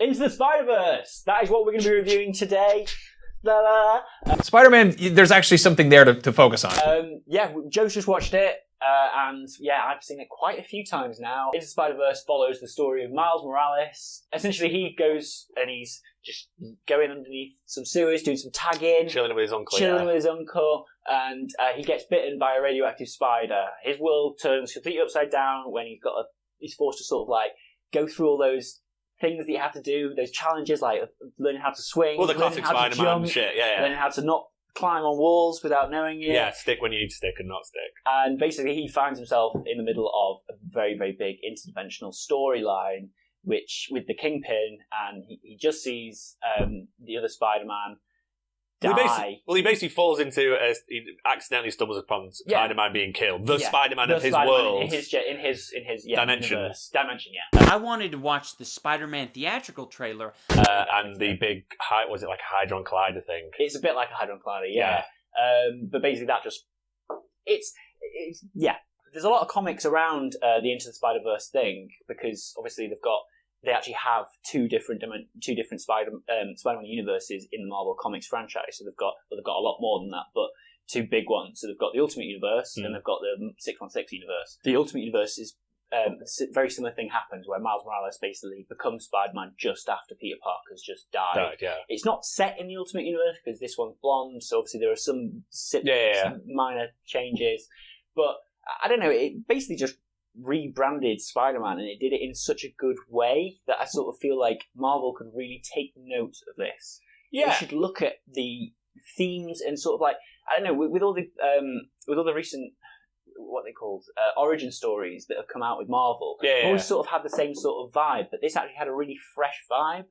Into the Spider-Verse. That is what we're going to be reviewing today. Spider-Man, there's actually something there to focus on. Yeah, Joe's just watched it, and yeah, I've seen it quite a few times now. Into the Spider-Verse follows the story of Miles Morales. Essentially, he goes and he's just going underneath some sewers, doing some tagging. Chilling with his uncle. And he gets bitten by a radioactive spider. His world turns completely upside down when he's forced to sort of like go through all those things that you have to do, those challenges like learning how to swing, all the classic Spider-Man shit, learning how to not climb on walls without knowing it. Yeah, stick when you need to stick and not stick. And basically he finds himself in the middle of a very, very big interdimensional storyline, which with the Kingpin, and he just sees the other Spider-Man die. He basically falls into he accidentally stumbles upon Spider-Man being killed. The Spider-Man of his Spider-Man world. In his dimension. Universe. Dimension, I wanted to watch the Spider-Man theatrical trailer. And the big, was it like a Hydron Collider thing? It's a bit like a Hydron Collider, yeah. But basically that just... It's there's a lot of comics around the Into the Spider-Verse thing, because obviously they actually have two different Spider-Man universes in the Marvel Comics franchise. So they've got a lot more than that, but two big ones. So they've got the Ultimate Universe and they've got the 616 universe. The Ultimate Universe is a very similar thing happens where Miles Morales basically becomes Spider-Man just after Peter Parker's just died. It's not set in the Ultimate Universe because this one's blonde, so obviously there are some minor changes. But I don't know, it basically just rebranded Spider-Man, and it did it in such a good way that I sort of feel like Marvel could really take note of this. Yeah, they should look at the themes and sort of like, I don't know, with all the recent what they called origin stories that have come out with Marvel, always sort of had the same sort of vibe, but this actually had a really fresh vibe.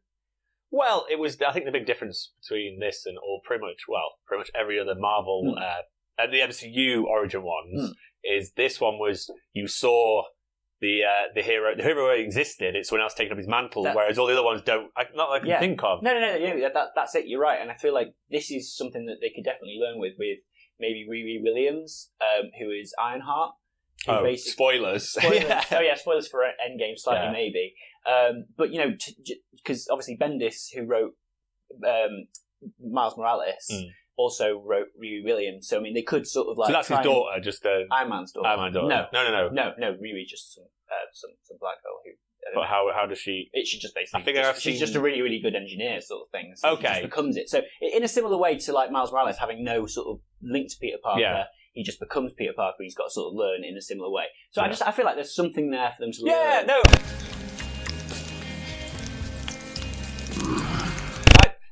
Well, it was. I think the big difference between this and pretty much every other Marvel and the MCU origin ones. Is this one was you saw the hero existed, it's someone else taking up his mantle, whereas all the other ones don't, not that I can think of. No, that's it, you're right, and I feel like this is something that they could definitely learn with maybe Riri Williams, who is Ironheart. Spoilers. Spoilers for Endgame slightly maybe. But because obviously Bendis, who wrote Miles Morales, also wrote Riri Williams, so I mean they could sort of like. So that's his daughter, just Iron Man's daughter. Iron Man's daughter. No. Riri just some black girl who. But how does she? She just basically. She's just a really, really good engineer, sort of thing. So she just becomes it. So in a similar way to like Miles Morales having no sort of link to Peter Parker, he just becomes Peter Parker. He's got to sort of learn in a similar way. So I feel like there's something there for them to learn. Yeah, no.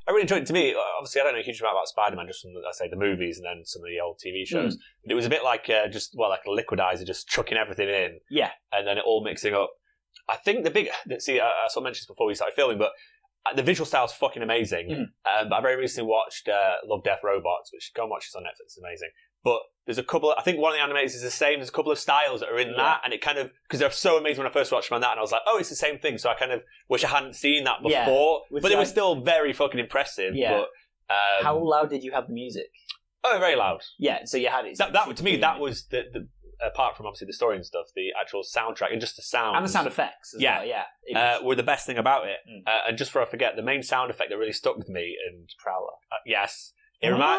I really enjoyed it. To me, obviously, I don't know a huge amount about Spider-Man, just from, the movies and then some of the old TV shows. But it was a bit like like a liquidizer, just chucking everything in. Yeah. And then it all mixing up. I think I sort of mentioned this before we started filming, but the visual style is fucking amazing. But I very recently watched Love, Death, Robots, which go and watch this on Netflix, it's amazing. But there's a couple, I think one of the animators is the same, there's a couple of styles that are in that, and it kind of, because they're so amazing when I first watched them on that, and I was like, oh, it's the same thing, so I kind of wish I hadn't seen that before, but they were still very fucking impressive. Yeah. But, how loud did you have the music? Oh, very loud. Yeah, so you had it. That to me, that was the apart from obviously the story and stuff, the actual soundtrack and just the sound. And the sound effects as well, were the best thing about it. And just before I forget, the main sound effect that really stuck with me, and Prowler. Yes. It reminds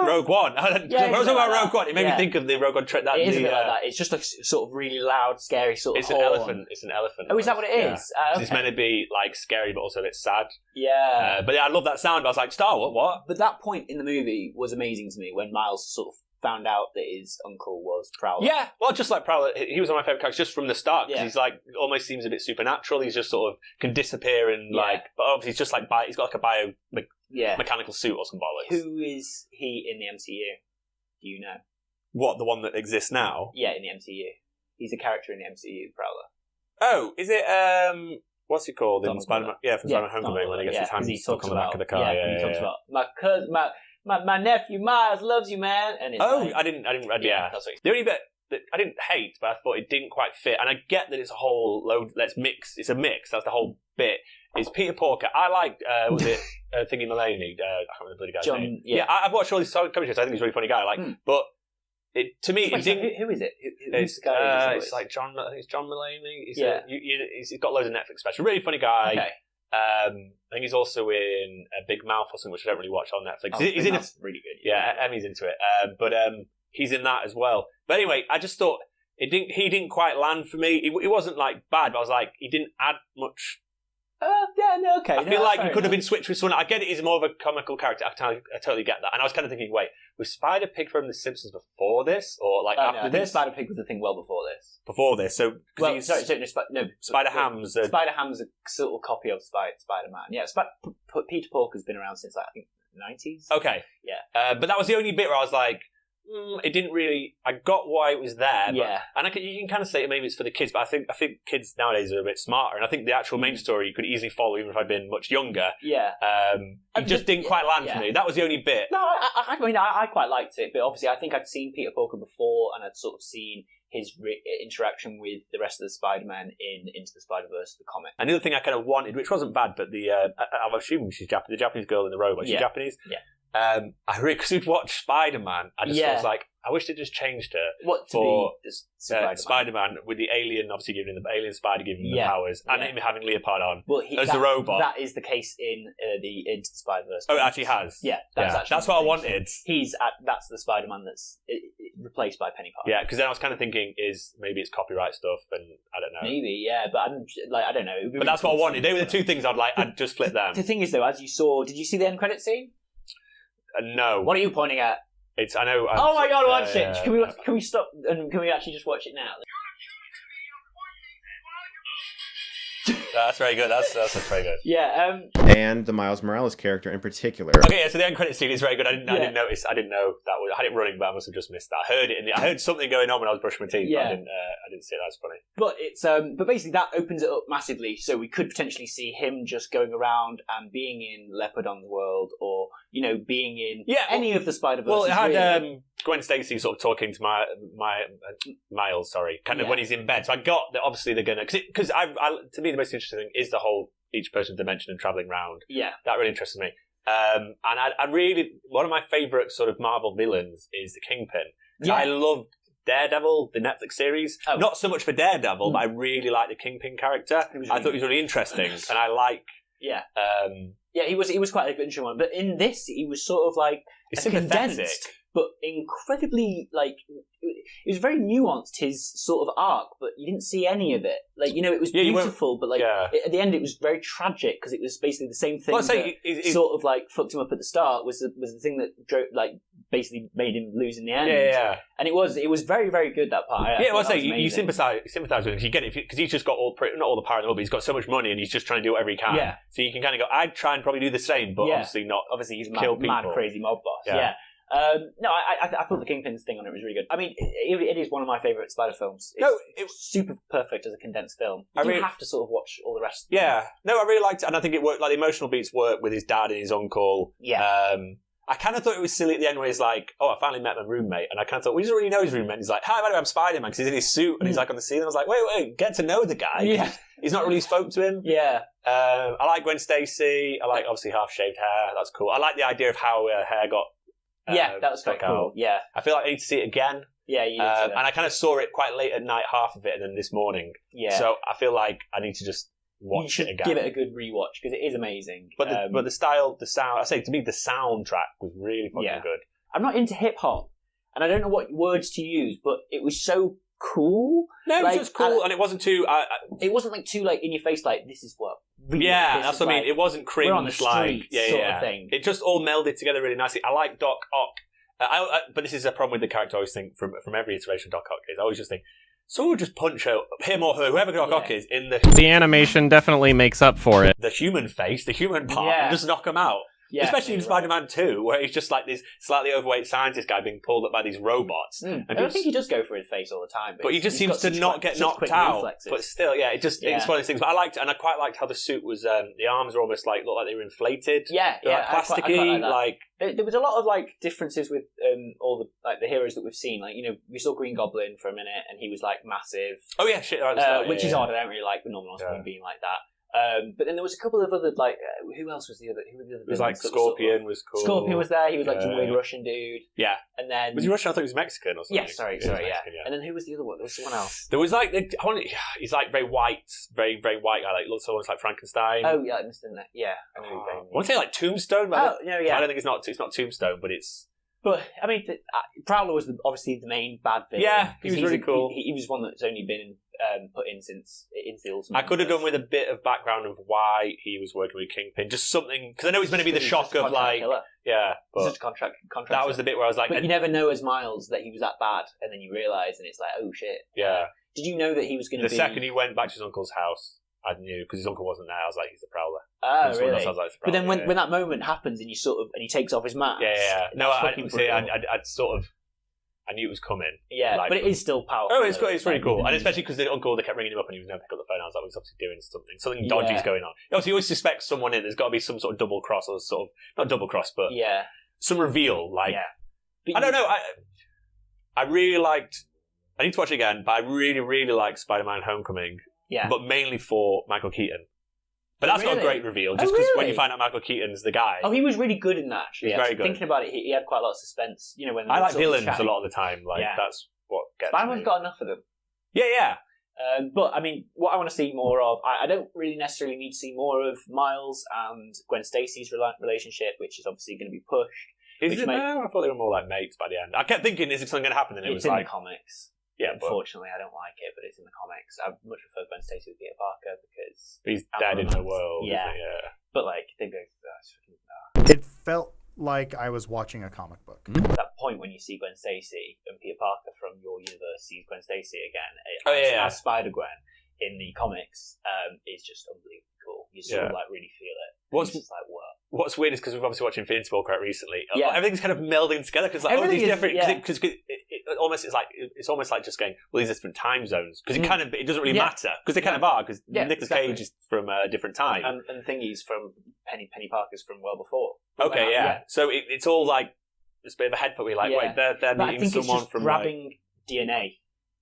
Rogue One. I was talking about Rogue One. It made me think of the Rogue One trick. It is a bit like that. It's just a sort of really loud, scary sort of horn. It's an elephant. Oh, is that what it is? Okay. It's meant to be like scary, but also a bit sad. Yeah. But I love that sound. I was like, Star, what? But that point in the movie was amazing to me when Miles sort of found out that his uncle was Prowler. Yeah, well, just like Prowler, he was one of my favourite characters just from the start, because he's like, almost seems a bit supernatural. He's just sort of can disappear and but obviously he's just like, he's got like a mechanical suit or some bollocks. Who is he in the MCU? Do you know? What, the one that exists now? Yeah, in the MCU. He's a character in the MCU, Prowler. Oh, is it, what's he called? In Spider-Man? Yeah, from Spider-Man Homecoming, when he gets his hands stuck on the back of the car. He talks about, my cousin, my nephew Miles loves you, man. And it's I didn't read. Yeah, that's what the only bit that I didn't hate, but I thought it didn't quite fit. And I get that it's a whole load. Let's mix. It's a mix. That's the whole bit. Is Peter Porker? I liked. Was it Thingy Mulaney? I can't remember the bloody guy's name. Yeah, I've watched all these comedy shows. I think he's a really funny guy. But to me, it didn't. Who is it? Who's the guy? It's like John. I think it's John Mulaney. He's got loads of Netflix specials. Really funny guy. Okay. I think he's also in A Big Mouth or something, which I don't really watch on Netflix. He's in really good. Yeah, Emmy's into it. But he's in that as well. But anyway, I just thought he didn't quite land for me. It wasn't like bad, but I was like, he didn't add much. Okay. I feel like he could have been switched with someone. I get it, he's more of a comical character. I totally get that. And I was kind of thinking, wait, was Spider-Pig from The Simpsons before this? Or like after this? Spider-Pig was the thing well before this. Before this, so... Spider-Ham's... Spider-Ham's a sort of copy of Spider-Man. Yeah, Peter Parker's been around since, like, I think, the 90s. Okay. Yeah. But that was the only bit where I was like, it didn't really... I got why it was there. But, yeah. And you can kind of say maybe it's for the kids, but I think kids nowadays are a bit smarter. And I think the actual main story you could easily follow even if I'd been much younger. Yeah. It just didn't quite land for me. That was the only bit. No, I mean, I quite liked it, but obviously I think I'd seen Peter Parker before and I'd sort of seen his interaction with the rest of the Spider-Man in Into the Spider-Verse, the comic. Another thing I kind of wanted, which wasn't bad, but I'm assuming she's Japanese, the Japanese girl in the robot. She's Japanese? Yeah. Because we'd watched Spider-Man, I just was like, I wish they just changed her for Spider-Man with the alien, obviously giving him the alien spider giving him the powers, and him having Leopard on as the robot. That is the case in the Into the Spider-Verse. Oh, it actually has. Yeah, that's what I wanted. That's the Spider-Man that's replaced by Penny Parker. Yeah, because then I was kind of thinking, maybe it's copyright stuff, and I don't know. Maybe, yeah, but I don't know. But that's what I wanted. They were the two things I'd just flip them. The thing is, though, as you saw, did you see the end credit scene? No. What are you pointing at? I know. Oh my god, watch it! Can we stop and can we actually just watch it now? That's very good. That's very good. Yeah. And the Miles Morales character in particular. Okay, so the end credit scene is very good. I didn't notice. I didn't know that was. I had it running, but I must have just missed that. I heard it. I heard something going on when I was brushing my teeth. Yeah. But I didn't see it. That's funny. But it's but basically that opens it up massively. So we could potentially see him just going around and being in Leopardon's world, or being in any of the Spider-Verse. Well, it had Gwen Stacy sort of talking to Miles. Sorry, kind of when he's in bed. So I got that. Obviously, they're gonna because to me the most interesting thing is the whole each person's dimension and traveling round. Yeah, that really interested me. And I really one of my favourite sort of Marvel villains is the Kingpin. Yeah. I loved Daredevil, the Netflix series. Oh. Not so much for Daredevil, but I really like the Kingpin character. I thought he was really interesting, and I like. Yeah. He was quite a good interesting one. But in this, he was sort of like condensed, but incredibly it was very nuanced, his sort of arc, but you didn't see any of it. It was beautiful, but at the end it was very tragic because it was basically the same thing sort of fucked him up at the start was the thing that drove, basically made him lose in the end. Yeah. And it was very, very good, that part. You sympathise with him. You get it because he's just got not all the power in the world, but he's got so much money and he's just trying to do whatever he can. Yeah. So you can kind of go, I'd try and probably do the same, but obviously not. Obviously he's kill mad, crazy mob boss. Yeah. I thought the Kingpin's thing on it was really good. I mean, it is one of my favourite Spider films. It's super perfect as a condensed film. You have to sort of watch all the rest. Yeah. No, I really liked it, and I think it worked. Like the emotional beats work with his dad and his uncle. Yeah. I kind of thought it was silly at the end where he's like, I finally met my roommate. And I kind of thought, he doesn't really know his roommate. And he's like, hi, by the way, I'm Spider-Man, because he's in his suit and he's on the scene. And I was like, wait, get to know the guy. Yeah. He's not really spoke to him. Yeah. I like Gwen Stacy. I like, obviously, half-shaved hair. That's cool. I like the idea of how her hair got that was quite cool. Yeah. I feel like I need to see it again. Yeah, you need and I kind of saw it quite late at night, half of it, and then this morning. Yeah. So I feel like I need to just watch it again. Give it a good rewatch because it is amazing. But the style, the sound, I say to me, the soundtrack was really fucking good. I'm not into hip hop, and I don't know what words to use, but it was so cool. No, it was just cool, and it wasn't too. It wasn't too in your face. This is what. That's what I mean. It wasn't cringe. We're on the street, sort of thing. It just all melded together really nicely. I like Doc Ock, but this is a problem with the character. I always think from every iteration of Doc Ock is, I always just think. Someone would just punch him or her, whoever Doc Ock is, in the animation definitely makes up for it. The human face, the human part, and just knock him out. Yeah, especially in Spider-Man 2, where he's just like this slightly overweight scientist guy being pulled up by these robots. I don't think he does go for his face all the time. But he just seems to not get knocked out. But still, it's one of those things. But I liked it, and I quite liked how the suit was, the arms were almost looked like they were inflated. Plasticky. I quite there was a lot of differences with all the heroes that we've seen. We saw Green Goblin for a minute, and he was massive. Oh yeah, shit. Which is odd. I don't really like the normal being like that. But then there was a couple of other, like, who else was the other? Who were the other? It was like villains that Scorpion was cool. Scorpion was there. He was like some weird Russian dude. Yeah. And then was he Russian? I thought he was Mexican or something. Yeah, sorry, Mexican, yeah. And then who was the other one? There was someone else. There was like he's like very white, very very white guy. Like looks almost like Frankenstein. Oh yeah, yeah. I want to say like Tombstone. But no, yeah. I don't think it's not Tombstone, but it's. But I mean, Prowler was obviously the main bad villain. Yeah, he was really cool. He was one that's only been put in since into the Ultimate. I could have done with a bit of background of why he was working with Kingpin, just something because I know it's meant to be the shock of like, killer. Yeah, but just contract. That was the bit where I was like, but you never know as Miles that he was that bad, and then you realise, and it's like, oh shit. Yeah. Did you know that he was going to be? The second he went back to his uncle's house, I knew because his uncle wasn't there. I was like, he's the Prowler. Oh, really? Else, I was like, but then when that moment happens and you sort of and he takes off his mask. Yeah. No, I'd sort of. I knew it was coming. Yeah, like, but it is still powerful. Oh, it's really cool. And especially because the uncle, they kept ringing him up and he was never pick up the phone. I was like, he's obviously doing something dodgy's going on. Obviously, he always suspects someone in. There's got to be some sort of double cross or sort of, not double cross, but some reveal. Like, I don't know. I really liked, I need to watch it again, but I really, really liked Spider-Man Homecoming. Yeah. But mainly for Michael Keaton. But that's not a great reveal, just because when you find out Michael Keaton's the guy. Oh, he was really good in that, actually. He's very good. Thinking about it, he had quite a lot of suspense. You know, when I like villains a lot of the time. Like, that's what gets Spider-Man's got enough of them. Yeah. But, I mean, what I want to see more of, I don't really necessarily need to see more of Miles and Gwen Stacy's relationship, which is obviously going to be pushed. Is it now? I thought they were more like mates by the end. I kept thinking, is something going to happen? And it was like... in the comics. Yeah, unfortunately, I don't like it, but it's in the comics. I much prefer Gwen Stacy with Peter Parker because he's dead in the world. Yeah, but like they go. It felt like I was watching a comic book. That point when you see Gwen Stacy and Peter Parker from your universe sees Gwen Stacy again, as Spider-Gwen in the comics, is just unbelievably cool. You sort of like really feel it. It's just like what? What's weird is because we've obviously watched Infinity War quite recently. Yeah. Everything's kind of melding together because like these different because it's almost like just going these are different time zones because it doesn't really matter because they kind of are because Nicolas Cage is from a different time and Thingy's from Penny Parker's from well before. Okay, so it's all like it's a bit of a head fuck. We're like, wait, they're meeting someone from grabbing DNA.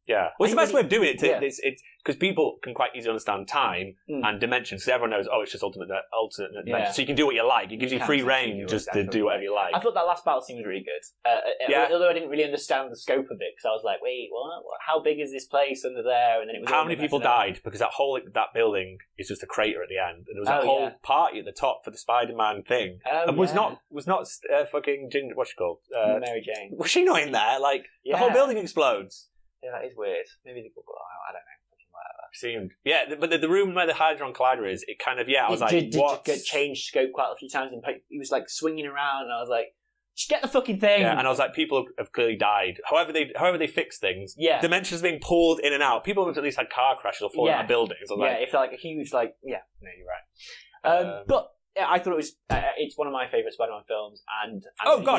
Yeah, well, it's the best way of doing it. It's because people can quite easily understand time and dimensions. Because everyone knows, it's just alternate dimension. So you can do what you like. It gives you free reign just to do whatever you like. I thought that last battle scene was really good. Although I didn't really understand the scope of it because I was like, wait, what? How big is this place under there? And then it was how many people died because that building is just a crater at the end, and there was a whole party at the top for the Spider-Man thing. And was not fucking what's she called? Mary Jane. Was she not in there? Like the whole building explodes. Yeah, that is weird. Maybe they got out. I don't know. Seemed but the room where the Hydron Collider is, it kind of I was did get changed scope quite a few times, and he was like swinging around, and I was like, just get the fucking thing. Yeah, and I was like, people have clearly died. However they fix things. Yeah, dimensions being pulled in and out. People have at least had car crashes or fallen out of buildings. If like a huge no, you're right. But I thought it was. It's one of my favourite Spider-Man films, and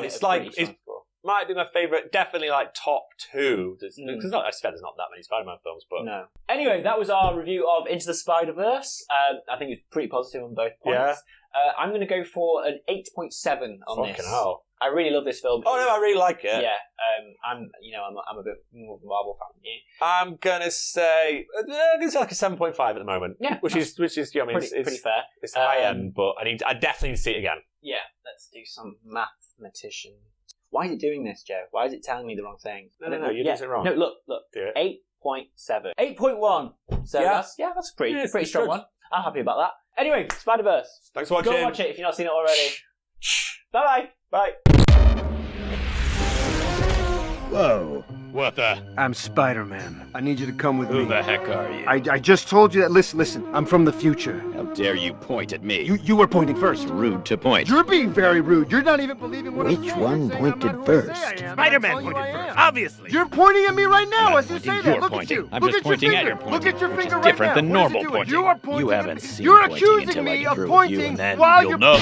it's like it's. Might be my favourite, definitely like top 2. There's not that many Spider-Man films, but... No. Anyway, that was our review of Into the Spider-Verse. I think it's pretty positive on both points. Yeah. I'm going to go for an 8.7 on this. Fucking hell. I really love this film. Oh no, I really like it. Yeah. I'm a bit more of a Marvel fan than you. I'm gonna say like a 7.5 at the moment. Yeah. Which is pretty fair. It's high end, but I definitely need to see it again. Yeah. Let's do some mathematician. Why is it doing this, Joe? Why is it telling me the wrong thing? No, you're doing it wrong. No, look. 8.7. 8.1 So that's a pretty strong one. I'm happy about that. Anyway, Spider-Verse. Thanks for watching. Go watch it if you've not seen it already. Bye-bye. Bye. Whoa. What the? I'm Spider-Man. I need you to come with me. Who the heck are you? I just told you that. Listen. I'm from the future. How dare you point at me? You were pointing first. It's rude to point. You're being very rude. You're not even believing what I'm saying. Which one pointed first? Spider-Man pointed first, obviously. You're pointing at me right now as you say that. Look at you. I'm just pointing at your pointing. Look at your finger right now. Different than normal pointing. You are pointing. You haven't seen You're pointing accusing until I me get of through with you, pointing and then while you'll you're know.